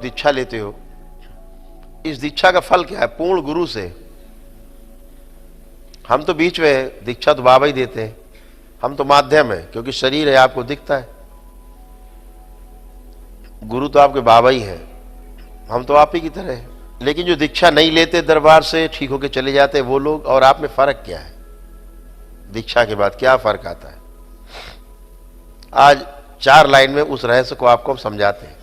दीक्षा लेते हो, इस दीक्षा का फल क्या है? पूर्ण गुरु से। हम तो बीच में है, दीक्षा तो बाबा ही देते हैं, हम तो माध्यम है, क्योंकि शरीर है आपको दिखता है। गुरु तो आपके बाबा ही है, हम तो आप ही की तरह हैं। लेकिन जो दीक्षा नहीं लेते दरबार से, ठीक होके चले जाते वो लोग, और आप में फर्क क्या है? दीक्षा के बाद क्या फर्क आता है? आज 4 लाइन में उस रहस्य को आपको हम समझाते हैं।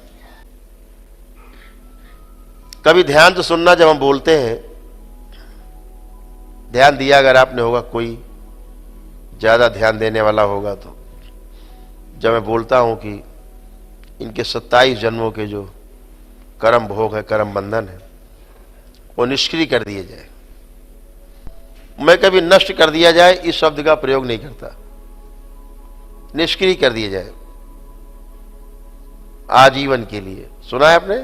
कभी ध्यान से सुनना, जब हम बोलते हैं, ध्यान दिया अगर आपने होगा, कोई ज्यादा ध्यान देने वाला होगा तो, जब मैं बोलता हूं कि इनके 27 जन्मों के जो कर्म भोग है, कर्म बंधन है, वो निष्क्रिय कर दिए जाए। मैं कभी नष्ट कर दिया जाए इस शब्द का प्रयोग नहीं करता, निष्क्रिय कर दिए जाए आजीवन के लिए। सुना है आपने?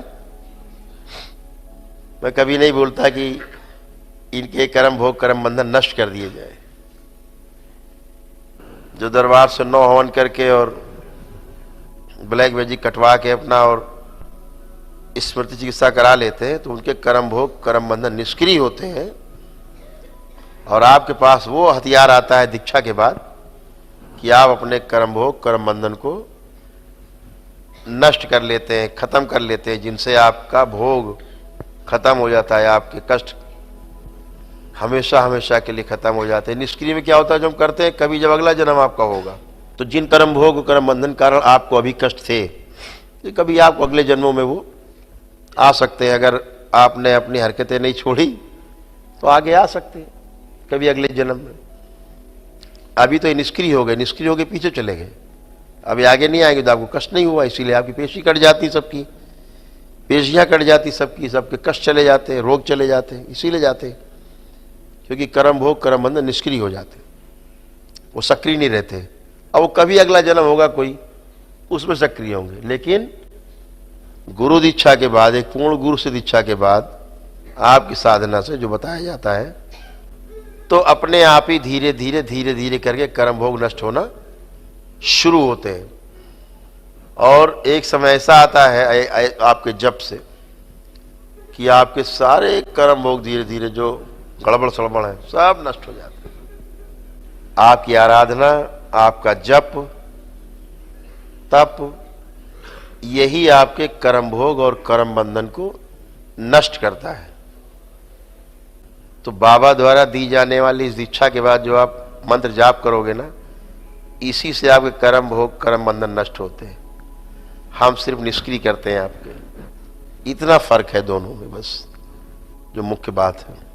मैं कभी नहीं बोलता कि इनके कर्म भोग कर्म बंधन नष्ट कर दिए जाए। जो दरबार से 9 हवन करके और ब्लैक मैजिक कटवा के अपना और स्मृति चिकित्सा करा लेते हैं, तो उनके कर्म भोग कर्म बंधन निष्क्रिय होते हैं, और आपके पास वो हथियार आता है दीक्षा के बाद कि आप अपने कर्म भोग कर्म बंधन को नष्ट कर लेते हैं, खत्म कर लेते हैं, जिनसे आपका भोग खत्म हो जाता है, आपके कष्ट हमेशा हमेशा के लिए खत्म हो जाते हैं। निष्क्रिय में क्या होता है? जो हम करते हैं, कभी जब अगला जन्म आपका होगा, तो जिन कर्म भोग कर्म बंधन कारण आपको अभी कष्ट थे, तो कभी आपको अगले जन्मों में वो आ सकते हैं। अगर आपने अपनी हरकतें नहीं छोड़ी तो आगे आ सकते हैं कभी अगले जन्म में। अभी तो ये निष्क्रिय हो गए, निष्क्रिय हो गए, पीछे चले गए, अभी आगे नहीं आएंगे तो आपको कष्ट नहीं हुआ, इसीलिए आपकी पेशी कट जाती, सबकी पेशियां कट जाती, सबकी सबके कष्ट चले जाते हैं, रोग चले जाते हैं, इसीलिए जाते हैं क्योंकि कर्म भोग कर्म बंधन निष्क्रिय हो जाते, वो सक्रिय नहीं रहते। अब वो कभी अगला जन्म होगा कोई, उसमें सक्रिय होंगे। लेकिन गुरु दीक्षा के बाद, एक पूर्ण गुरु से दीक्षा के बाद आपकी साधना से जो बताया जाता है, तो अपने आप ही धीरे धीरे धीरे धीरे करके कर्म भोग नष्ट होना शुरू होते हैं। और एक समय ऐसा आता है आपके जप से कि आपके सारे कर्म भोग धीरे धीरे जो गड़बड़ सड़बड़ है सब नष्ट हो जाते हैं। आपकी आराधना, आपका जप तप, यही आपके कर्म भोग और कर्म बंधन को नष्ट करता है। तो बाबा द्वारा दी जाने वाली इस दीक्षा के बाद जो आप मंत्र जाप करोगे ना, इसी से आपके कर्म भोग कर्म बंधन नष्ट होते हैं। हम सिर्फ निष्क्रिय करते हैं आपके। इतना फर्क है दोनों में, बस जो मुख्य बात है।